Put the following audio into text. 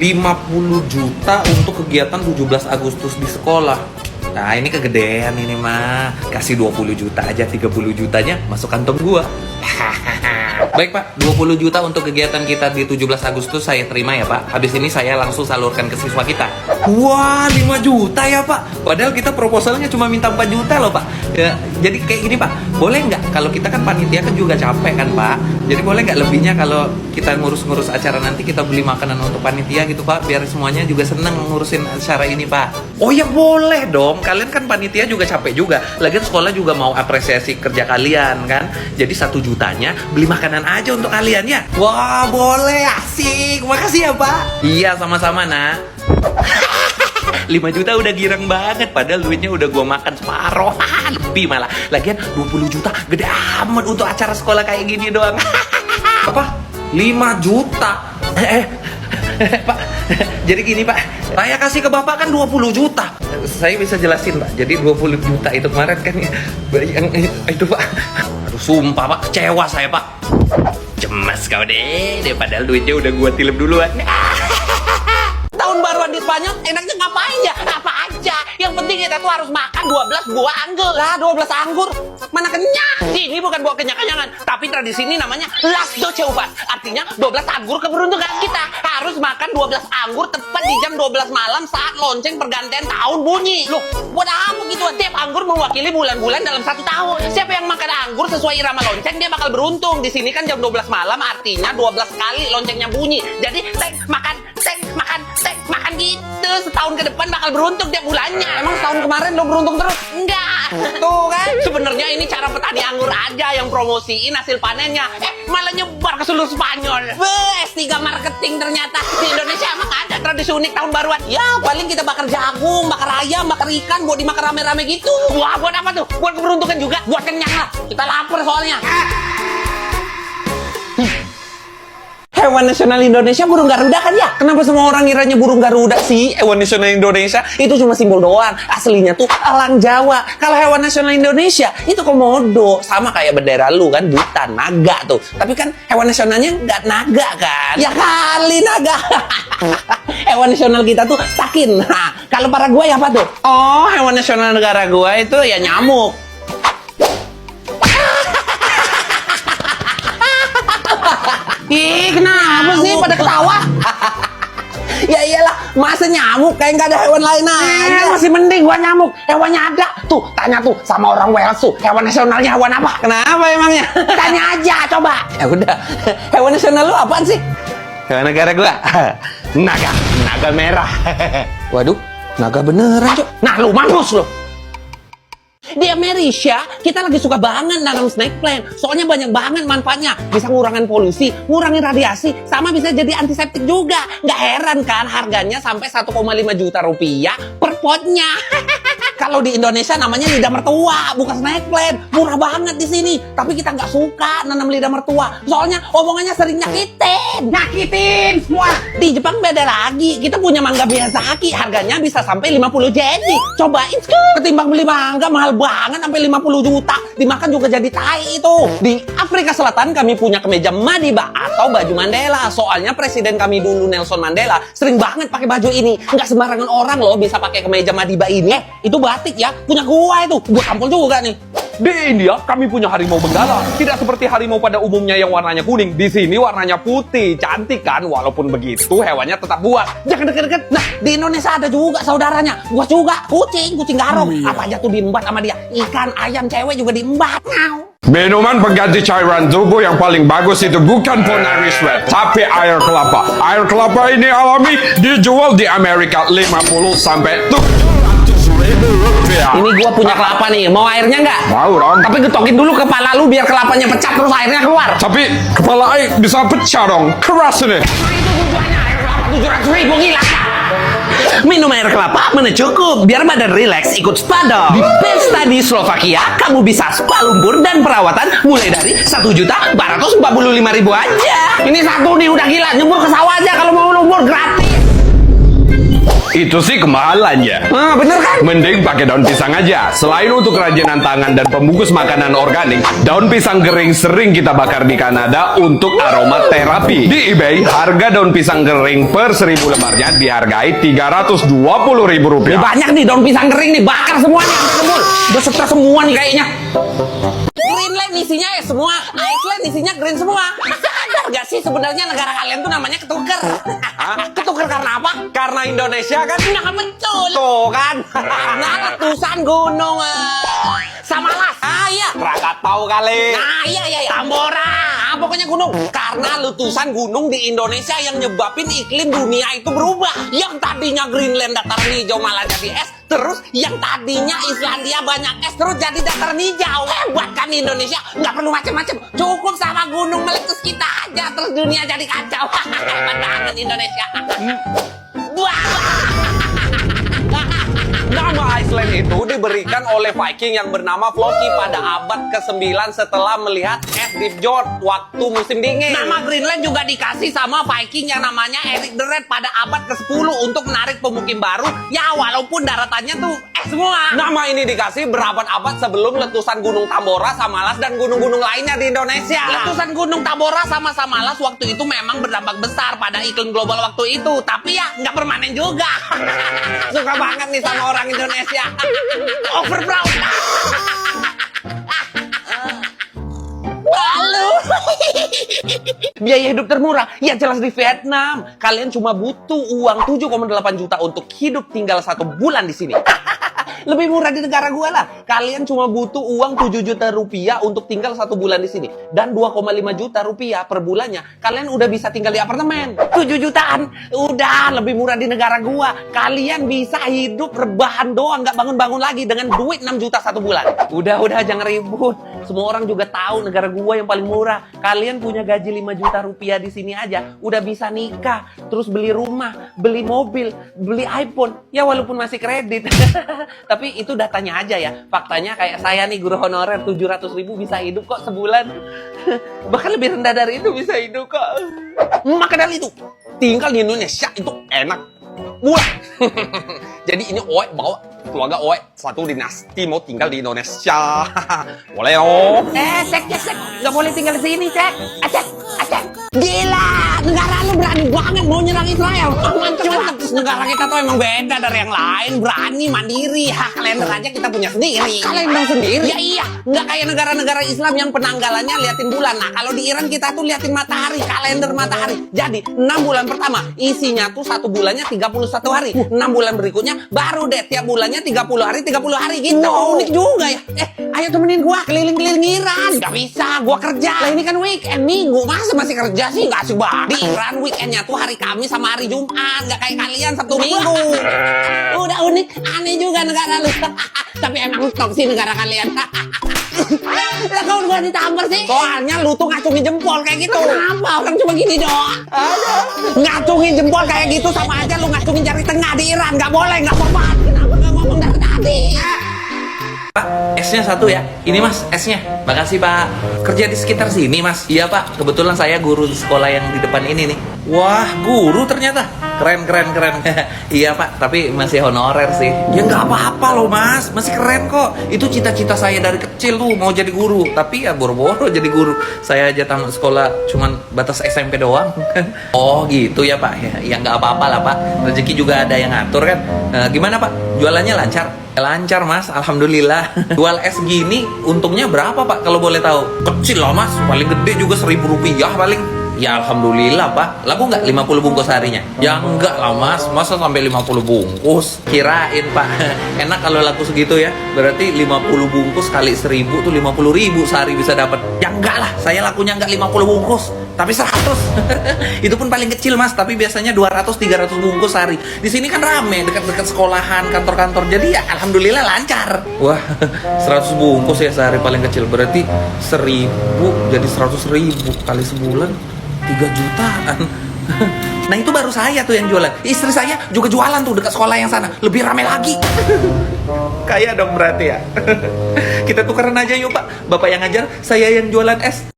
50 juta untuk kegiatan 17 Agustus di sekolah. Nah ini kegedean ini mah. Kasih 20 juta aja, 30 jutanya masuk kantong gua. Baik Pak, 20 juta untuk kegiatan kita di 17 Agustus saya terima ya Pak. Habis ini saya langsung salurkan ke siswa kita. Wah 5 juta ya Pak. Padahal kita proposalnya cuma minta 4 juta loh Pak. Ya, jadi kayak gini Pak, boleh nggak kalau kita kan panitia kan juga capek kan Pak. Jadi boleh nggak lebihnya kalau kita ngurus-ngurus acara nanti kita beli makanan untuk panitia gitu Pak. Biar semuanya juga seneng ngurusin acara ini Pak. Oh ya boleh dong, kalian kan panitia juga capek juga. Lagian sekolah juga mau apresiasi kerja kalian kan. Jadi 1 jutanya beli makanan aja untuk kalian ya. Wah boleh, asik. Makasih ya Pak. Iya sama-sama nak. 5 juta udah girang banget. Padahal duitnya udah gua makan separoh. Lebih malah. Lagian 20 juta gede amat untuk acara sekolah kayak gini doang. Apa? 5 juta? Pak, jadi gini Pak, saya kasih ke Bapak kan 20 juta. Saya bisa jelasin Pak. Jadi 20 juta itu kemarin kan yang itu Pak. Aduh sumpah Pak, kecewa saya Pak. Cemas kau deh, padahal duitnya udah gua tilep duluan. Tahun baruan di Spanyol enaknya ngapain ya? Apa aja. Yang penting kita tuh harus makan 12 buah anggur. Lah 12 anggur mana kenyang. Ini bukan buah kenyang-kenyangan, tapi tradisi ini namanya Las Doce Uvas. Artinya 12 anggur keberuntungan. Kita harus makan 12 anggur tepat di jam 12 malam saat lonceng pergantian tahun bunyi. Loh, buat apa gitu? Tiap anggur mewakili bulan-bulan dalam 1 tahun. Siapa yang makan anggur sesuai irama lonceng dia bakal beruntung. Di sini kan jam 12 malam artinya 12 kali loncengnya bunyi. Jadi makan gitu. Setahun ke depan bakal beruntung tiap bulannya. Emang setahun kemarin lo beruntung terus? Enggak. Tuh kan. Sebenarnya ini cara petani anggur aja yang promosiin hasil panennya. Malah nyebar ke seluruh Spanyol. S3 marketing ternyata. Di Indonesia emang ada tradisi unik tahun baruan. Ya paling kita bakar jagung, bakar ayam, bakar ikan buat dimakan rame-rame gitu. Wah buat apa tuh? Buat keberuntungan juga. Buat kenyang lah. Kita lapar soalnya. Hewan nasional Indonesia burung Garuda kan ya? Kenapa semua orang ngiranya burung Garuda sih? Hewan nasional Indonesia itu cuma simbol doang. Aslinya tuh elang Jawa. Kalau hewan nasional Indonesia itu komodo. Sama kayak bendera lu kan, butan, naga tuh. Tapi kan hewan nasionalnya nggak naga kan? Ya kali naga. Hewan nasional kita tuh takin. Nah, kalau Paraguay apa tuh? Oh, hewan nasional negara gua itu ya nyamuk. Ih, kenapa sih pada ketawa? Ya iyalah, masa nyamuk kayak nggak ada hewan lain aja. Masih mending gua nyamuk, hewannya ada. Tuh, tanya tuh sama orang Wales tuh, hewan nasionalnya hewan apa? Kenapa emangnya? Tanya aja, coba. Ya udah, hewan nasional lu apaan sih? Hewan negara gua, naga merah. Waduh, naga beneran, Cok. Nah, lu mampus lu. Di Amerika, kita lagi suka banget nanam snake plant. Soalnya banyak banget manfaatnya. Bisa ngurangin polusi, ngurangin radiasi, sama bisa jadi antiseptik juga. Nggak heran kan harganya sampai 1,5 juta rupiah per potnya. Kalau di Indonesia namanya lidah mertua, bukan snake plant. Murah banget di sini. Tapi kita nggak suka nanam lidah mertua. Soalnya omongannya sering nyakitin. Nyakitin semua. Di Jepang beda lagi. Kita punya mangga Miyazaki. Harganya bisa sampai 50 jeni. Cobain ketimbang beli mangga mahal banget sampai 50 juta. Dimakan juga jadi tai itu. Di Afrika Selatan kami punya kemeja Madiba atau baju Mandela. Soalnya presiden kami dulu Nelson Mandela sering banget pakai baju ini. Nggak sembarangan orang loh bisa pakai kemeja Madiba ini. Itu batik ya, punya gua itu. Gua tampol juga nih. Di India kami punya harimau benggala. Tidak seperti harimau pada umumnya yang warnanya kuning. Di sini warnanya putih. Cantik kan? Walaupun begitu hewannya tetap buas. Jangan deket-deket. Nah, di Indonesia ada juga saudaranya. Buas juga. Kucing garong. Apa aja tuh diembat sama dia. Ikan, ayam, cewek juga diembat. Minuman pengganti cairan tubuh yang paling bagus itu bukan Ponari Sweat, tapi air kelapa. Air kelapa ini alami, dijual di Amerika 50 sampai 700 ribu rupiah. Ini gua punya kelapa nih, mau airnya nggak? Mau dong. Tapi getokin dulu kepala lu biar kelapanya pecah terus airnya keluar. Tapi kepala air bisa pecah dong, keras ini. Itu tujuannya air kelapa 700 ribu, gila. Minum air kelapa mana cukup biar badan rileks ikut spa dong. Di Pesta di Slovakia kamu bisa spa lumpur dan perawatan mulai dari 1.445.000 aja. Ini satu nih udah gila, nyebur ke sawah aja kalau mau lumpur gratis. itu sih kemahalannya. Bener kan? Mending pakai daun pisang aja. Selain untuk kerajinan tangan dan pembungkus makanan organik, daun pisang kering sering kita bakar di Kanada untuk aromaterapi. Di eBay, harga daun pisang kering per 1000 lembarnya dihargai Rp320.000. Ini banyak nih daun pisang kering nih, bakar semuanya sampai kebul. Udah setel semua nih kayaknya. Greenland isinya ya semua, Iceland isinya green semua. Sadar gak sih sebenarnya negara kalian tuh namanya ketuker? Ketuker karena apa? Karena Indonesia kan Nah, betul. tuh kan. Karena letusan gunung Samalas. Iya. Raga tahu kali. Nah, iya. Tambora. Pokoknya gunung. Karena letusan gunung di Indonesia yang nyebabin iklim dunia itu berubah. Yang tadinya Greenland dataran hijau malah jadi es. Terus yang tadinya Islandia banyak es terus jadi dataran hijau. Hebat kan Indonesia? Nggak perlu macam-macam. Cukup sama gunung meletus kita aja. Terus dunia jadi kacau. Hebat banget Indonesia. Wah. Nama Iceland itu diberikan oleh Viking yang bernama Floki pada abad ke-9 setelah melihat es di fjord waktu musim dingin. Nama Greenland juga dikasih sama Viking yang namanya Erik the Red pada abad ke-10 untuk menarik pemukim baru. Ya walaupun daratannya tuh es semua. Nama ini dikasih berabad-abad sebelum letusan Gunung Tambora, Samalas, dan gunung-gunung lainnya di Indonesia. Letusan Gunung Tambora sama Samalas waktu itu memang berdampak besar pada iklim global waktu itu. Tapi ya nggak permanen juga. Suka banget nih sama orang Indonesia. Overproud. Lalu biaya hidup termurah ya jelas di Vietnam. Kalian cuma butuh uang 7,8 juta untuk hidup tinggal 1 bulan di sini. Lebih murah di negara gua lah. Kalian cuma butuh uang 7 juta rupiah untuk tinggal 1 bulan di sini. Dan 2,5 juta rupiah per bulannya. Kalian udah bisa tinggal di apartemen. 7 jutaan. Udah lebih murah di negara gua. Kalian bisa hidup rebahan doang. Nggak bangun-bangun lagi dengan duit 6 juta 1 bulan. Udah jangan ribut. Semua orang juga tahu negara gua yang paling murah. Kalian punya gaji 5 juta rupiah di sini aja. Udah bisa nikah. Terus beli rumah. Beli mobil. Beli iPhone. Ya walaupun masih kredit. Tapi itu datanya aja ya. Faktanya kayak saya nih guru honorer 700.000 bisa hidup kok sebulan. Bahkan lebih rendah dari itu bisa hidup kok. Maka dari itu tinggal di Indonesia itu enak. Wah. Jadi ini Oe bawa keluarga Oe satu dinasti mau tinggal di Indonesia. Boleh oh. Cek. Nggak boleh tinggal di sini, Cek. Acek. Gila, negara lu berani banget mau nyerang Israel. Mantap. Negara kita tuh emang beda dari yang lain, berani mandiri. Kalender aja kita punya sendiri. Kalender sendiri? Ya iya, nggak kayak negara-negara Islam yang penanggalannya liatin bulan. Nah, kalau di Iran kita tuh liatin matahari, kalender matahari. Jadi 6 bulan pertama isinya tuh 1 bulannya 31 hari. 6 bulan berikutnya baru deh tiap bulannya 30 hari gitu. Wow. Unik juga ya. Ayo temenin gua keliling-keliling Iran. Gak bisa, gua kerja. Lah ini kan weekend minggu, masa masih kerja sih? Gak asik banget. Di Iran weekendnya tuh hari Kamis sama hari Jumat. Gak kayak kalian Sabtu Minggu. Udah unik, aneh juga negara lu. Tapi emang top sih negara kalian. Lah kau gua ditampar sih? Soalnya lu tuh ngacungin jempol kayak gitu. Kenapa? Orang cuma gini doang. Ngacungin jempol kayak gitu sama aja lu ngacungin jari tengah di Iran. Gak boleh, gak sopan. Kenapa gak ngomong dari tadi? Pak, esnya satu ya. Ini mas, esnya. Makasih pak. Kerja di sekitar sini mas. Iya pak, kebetulan saya guru di sekolah yang di depan ini nih. Wah, guru ternyata. Keren. Iya pak, tapi masih honorer sih. Ya nggak apa-apa loh mas, masih keren kok. Itu cita-cita saya dari kecil tuh mau jadi guru. Tapi ya boro-boro jadi guru. Saya aja tamat sekolah cuman batas SMP doang. Oh gitu ya pak. Ya nggak apa-apa lah pak. Rezeki juga ada yang ngatur kan. Gimana pak? Jualannya lancar? Lancar mas, alhamdulillah. Jual es gini untungnya berapa pak kalau boleh tahu? Kecil lah mas, paling gede juga Rp1.000 paling. Ya alhamdulillah pak. Laku nggak 50 bungkus harinya? Ya enggak lah mas, masa sampai 50 bungkus? Kirain pak. Enak kalau laku segitu ya. Berarti 50 bungkus kali 1.000 tuh 50.000 sehari bisa dapat. Ya enggak lah, saya lakunya enggak 50 bungkus, tapi 100. Itu pun paling kecil mas, tapi biasanya 200-300 bungkus sehari. Di sini kan rame, dekat-dekat sekolahan, kantor-kantor. Jadi ya alhamdulillah lancar. Wah, 100 bungkus ya sehari paling kecil. Berarti 1.000 jadi 100.000 kali sebulan 3 jutaan. Nah itu baru saya tuh yang jualan. Istri saya juga jualan tuh dekat sekolah yang sana. Lebih ramai lagi. Kaya dong berarti ya. Kita tukeran aja yuk pak. Bapak yang ngajar, saya yang jualan es.